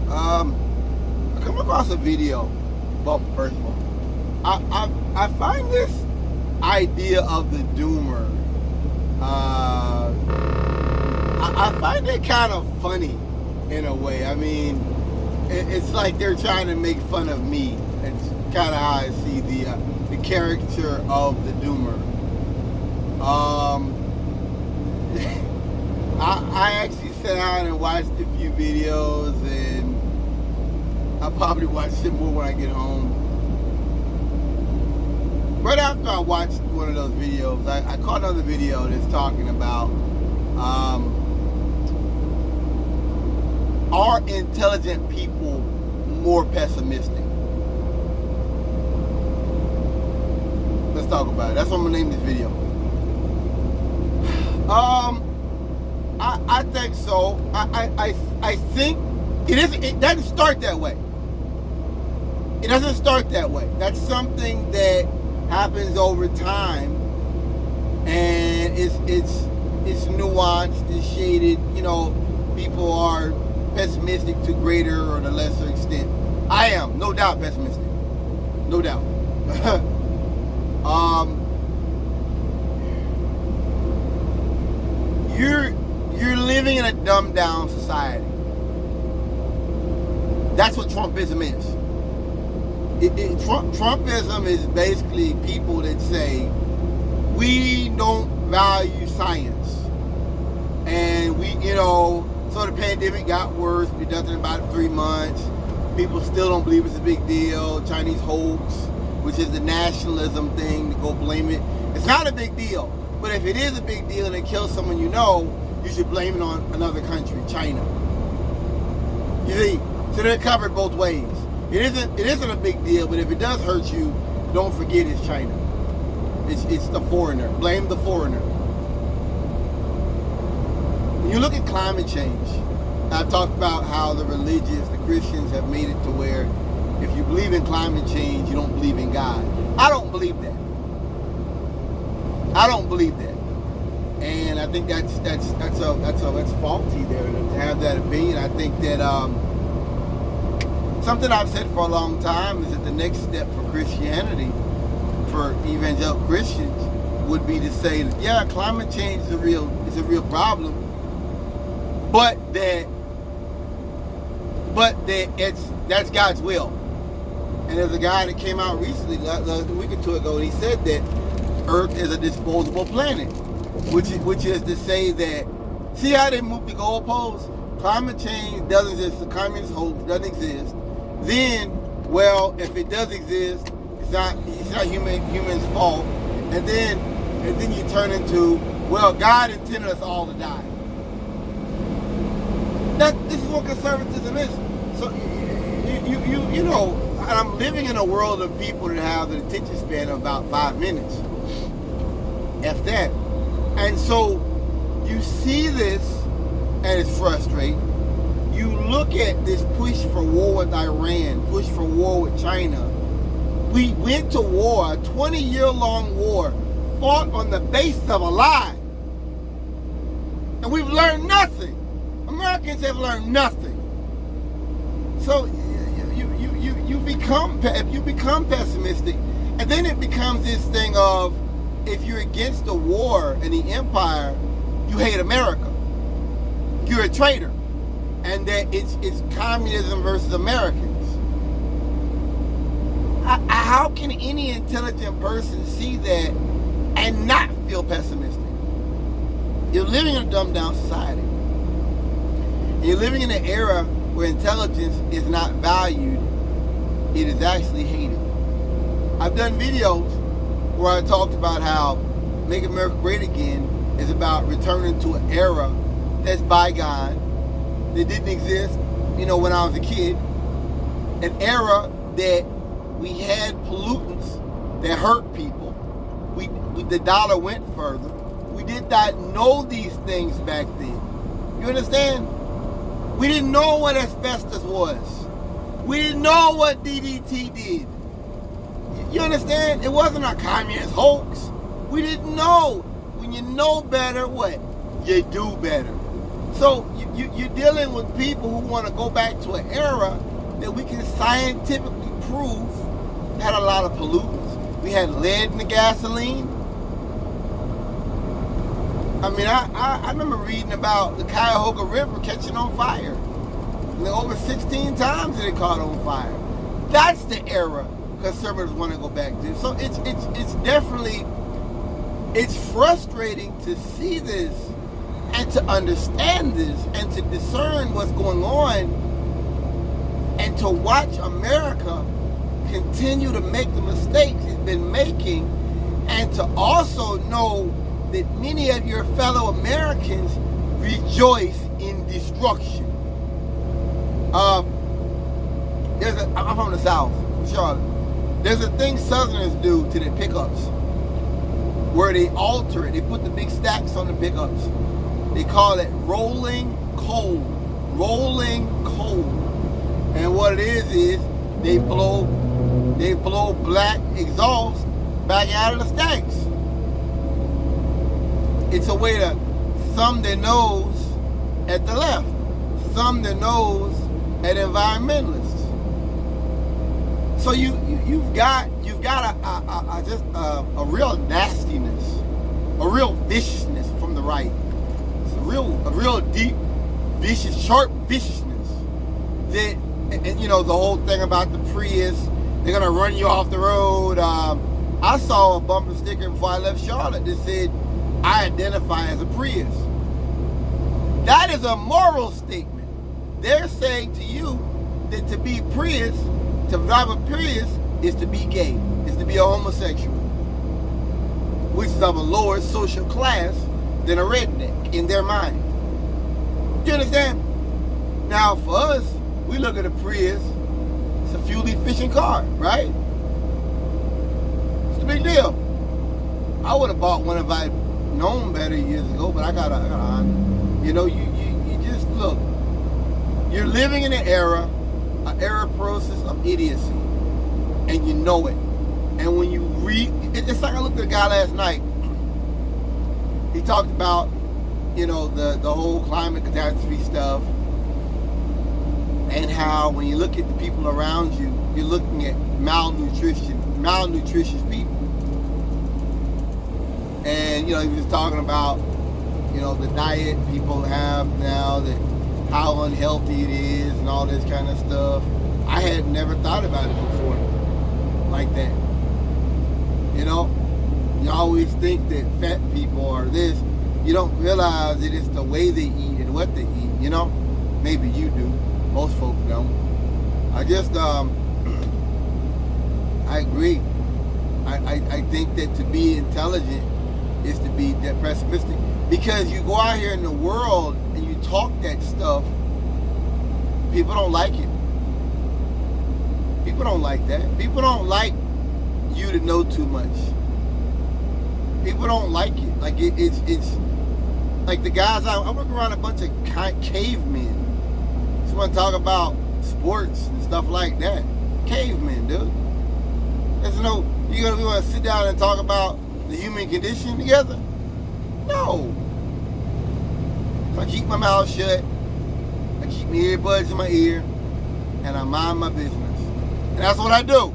I come across a video. Well, first of all, I find this idea of the doomer. I find it kind of funny in a way. I mean, it's like they're trying to make fun of me. It's kind of how I see the character of the doomer. I actually sat down and watched a few videos, and I'll probably watch some more when I get home. Right after I watched one of those videos, I caught another video that's talking about are intelligent people more pessimistic? Let's talk about it. That's what I'm gonna name this video. I think so. I think it doesn't start that way. It doesn't start that way. That's something that happens over time, and it's nuanced, it's shaded. You know, people are pessimistic to greater or the lesser extent. I am, no doubt, pessimistic. No doubt. You're living in a dumbed down society. That's what Trumpism is. Trumpism is basically people that say we don't value science, and so the pandemic got worse. We did nothing about it 3 months. People still don't believe it's a big deal. Chinese hoax, which is the nationalism thing, to go blame it. It's not a big deal. But if it is a big deal and it kills someone you should blame it on another country, China. You see, so they're covered both ways. It isn't a big deal, but if it does hurt you, don't forget it's China. It's the foreigner. Blame the foreigner. When you look at climate change, I've talked about how the Christians have made it to where if you believe in climate change, you don't believe in God. I don't believe that. I don't believe that. And I think that's faulty there to have that opinion. I think that something I've said for a long time is that the next step for Christianity, for evangelical Christians, would be to say that, yeah, climate change is a real problem, but that that's God's will. And there's a guy that came out recently, a week or two ago, and he said that Earth is a disposable planet, which is to say that, see how they move the goalposts? Climate change doesn't exist, the communist hoax doesn't exist. Then, well, if it does exist, it's not humans' fault. And then you turn into, well, God intended us all to die. This is what conservatism is. So you know, I'm living in a world of people that have an attention span of about 5 minutes. F that. And so you see this, and it's frustrating. You look at this push for war with Iran, push for war with China. We went to war, a 20-year-long war, fought on the basis of a lie. And we've learned nothing. Americans have learned nothing. So you become pessimistic, and then it becomes this thing of, if you're against the war and the empire, you hate America. You're a traitor. And that it's communism versus Americans. How can any intelligent person see that and not feel pessimistic? You're living in a dumbed down society. You're living in an era where intelligence is not valued, it is actually hated. I've done videos where I talked about how Make America Great Again is about returning to an era that's bygone, that didn't exist, when I was a kid. An era that we had pollutants that hurt people. The dollar went further. We did not know these things back then. You understand? We didn't know what asbestos was. We didn't know what DDT did. You understand? It wasn't a communist hoax. We didn't know. When you know better, what? You do better. So you're dealing with people who want to go back to an era that we can scientifically prove had a lot of pollutants. We had lead in the gasoline. I mean, I remember reading about the Cuyahoga River catching on fire. And over 16 times it caught on fire. That's the era conservatives want to go back to. So it's definitely, it's frustrating to see this and to understand this and to discern what's going on and to watch America continue to make the mistakes it's been making, and to also know that many of your fellow Americans rejoice in destruction. I'm from the South, from Charlotte. There's a thing Southerners do to their pickups where they alter it. They put the big stacks on the pickups. They call it rolling coal. Rolling coal. And what it is they blow black exhaust back out of the stacks. It's a way to thumb their nose at the left, thumb their nose at environmentalists. So you've got a real nastiness, a real viciousness from the right. It's a real deep, vicious, sharp viciousness. That, and you know, the whole thing about the Prius, they're gonna run you off the road. I saw a bumper sticker before I left Charlotte that said, "I identify as a Prius." That is a moral statement. They're saying to you that to be Prius, to drive a Prius, is to be gay, is to be a homosexual, which is of a lower social class than a redneck in their mind. You understand? Now for us, we look at a Prius, it's a fuel efficient car, right? It's a big deal. I would have bought one if I'd known better years ago, but I got a Honda. You know, you just look. You're living in an era process of idiocy, and you know it. And when you read, it's like I looked at a guy last night. He talked about, you know, the whole climate catastrophe stuff, and how when you look at the people around you, you're looking at malnutritious people. And, you know, he was talking about, you know, the diet people have now, that how unhealthy it is and all this kind of stuff. I had never thought about it before like that. You know, you always think that fat people are this. You don't realize that it's the way they eat and what they eat, you know? Maybe you do. Most folks don't. I just, I agree. I think that to be intelligent is to be that pessimistic. Because you go out here in the world and you talk that stuff, people don't like it. People don't like that. People don't like you to know too much. People don't like it. Like it's like the guys I work around a bunch of cavemen. Just want to talk about sports and stuff like that. Cavemen, dude. There's no, we want to sit down and talk about the human condition together? No. So I keep my mouth shut, I keep my earbuds in my ear, and I mind my business. And that's what I do.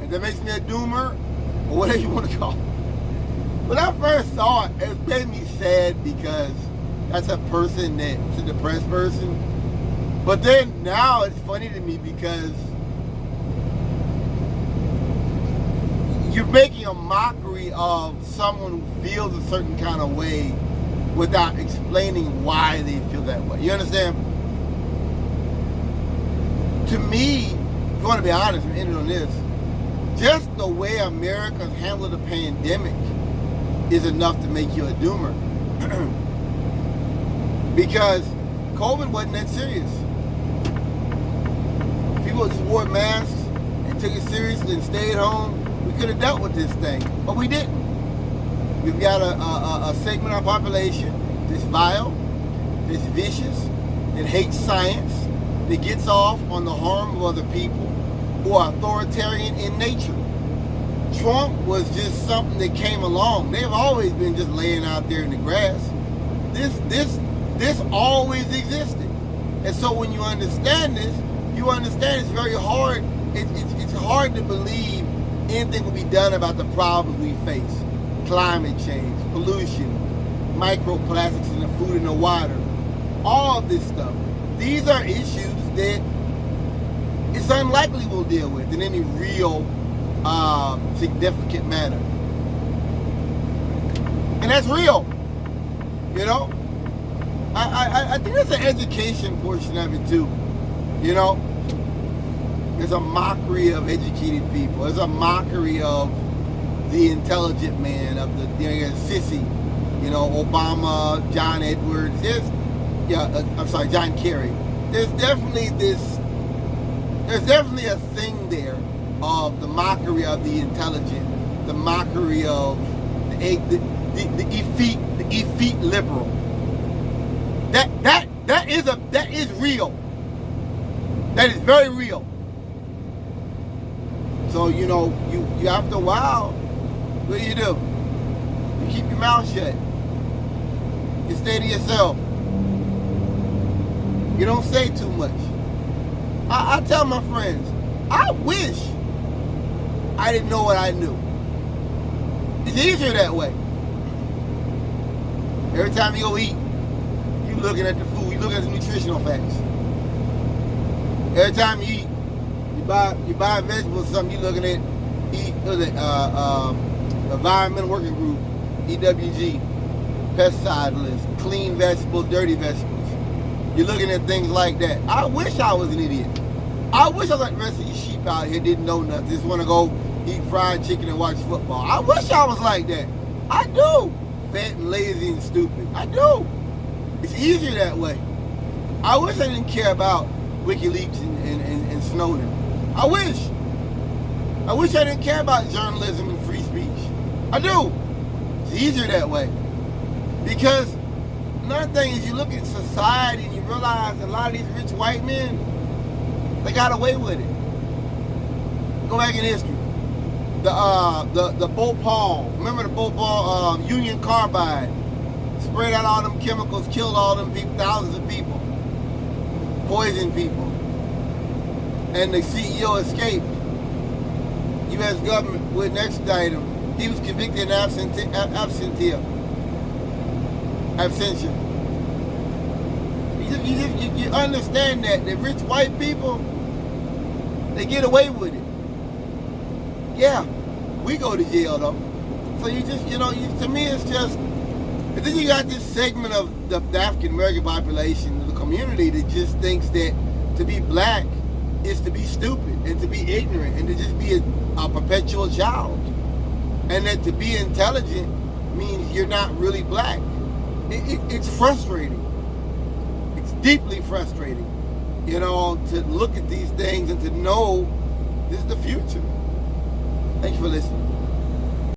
If that makes me a doomer, or whatever you want to call it. When I first saw it, it made me sad because that's a person that's a depressed person. But then now it's funny to me because you're making a mockery of someone who feels a certain kind of way without explaining why they feel that way. You understand? To me, if you want to be honest and end it on this, just the way America's handled the pandemic is enough to make you a doomer. Because COVID wasn't that serious. People just wore masks and took it seriously and stayed home. We could have dealt with this thing, but we didn't. We've got a segment of our population that's vile, that's vicious, that hates science, that gets off on the harm of other people, who are authoritarian in nature. Trump was just something that came along. They've always been just laying out there in the grass. This This always existed. And so when you understand this, you understand it's very hard. It's hard to believe anything will be done about the problems we face. Climate change, pollution, microplastics in the food and the water, all of this stuff. These are issues that it's unlikely we'll deal with in any real significant manner. And that's real, you know? I think there's an education portion of it too, you know? There's a mockery of educated people. There's a mockery of the intelligent man, of the sissy, you know, Obama, John Edwards. John Kerry. There's definitely a thing there of the mockery of the intelligent, the mockery of the effete liberal. That is real. That is very real. So, you know, you after a while, what do? You keep your mouth shut. You stay to yourself. You don't say too much. I tell my friends, I wish I didn't know what I knew. It's easier that way. Every time you go eat, you looking at the food, you looking at the nutritional facts. Every time you eat, you buy vegetables or something, you looking at Environmental Working Group, EWG, pesticide list, clean vegetables, dirty vegetables. You're looking at things like that. I wish I was an idiot. I wish I was like the rest of you sheep out here, didn't know nothing, just want to go eat fried chicken and watch football. I wish I was like that. I do. Fat and lazy and stupid. I do. It's easier that way. I wish I didn't care about WikiLeaks and Snowden. I wish I didn't care about journalism and free speech. I do. It's easier that way. Because another thing is you look at society and you realize a lot of these rich white men, they got away with it. Go back in history. The Bhopal, remember the Bhopal Union Carbide, sprayed out all them chemicals, killed all them people, thousands of people, poisoned people, and the CEO escaped. U.S. government wouldn't extradite him. He was convicted in absentia. You understand that the rich white people, they get away with it. Yeah, we go to jail though. So you just, to me it's just, and then you got this segment of the African American population, the community that just thinks that to be black is to be stupid and to be ignorant and to just be a perpetual child. And that to be intelligent means you're not really black. It's frustrating. It's deeply frustrating, to look at these things and to know this is the future. Thank you for listening.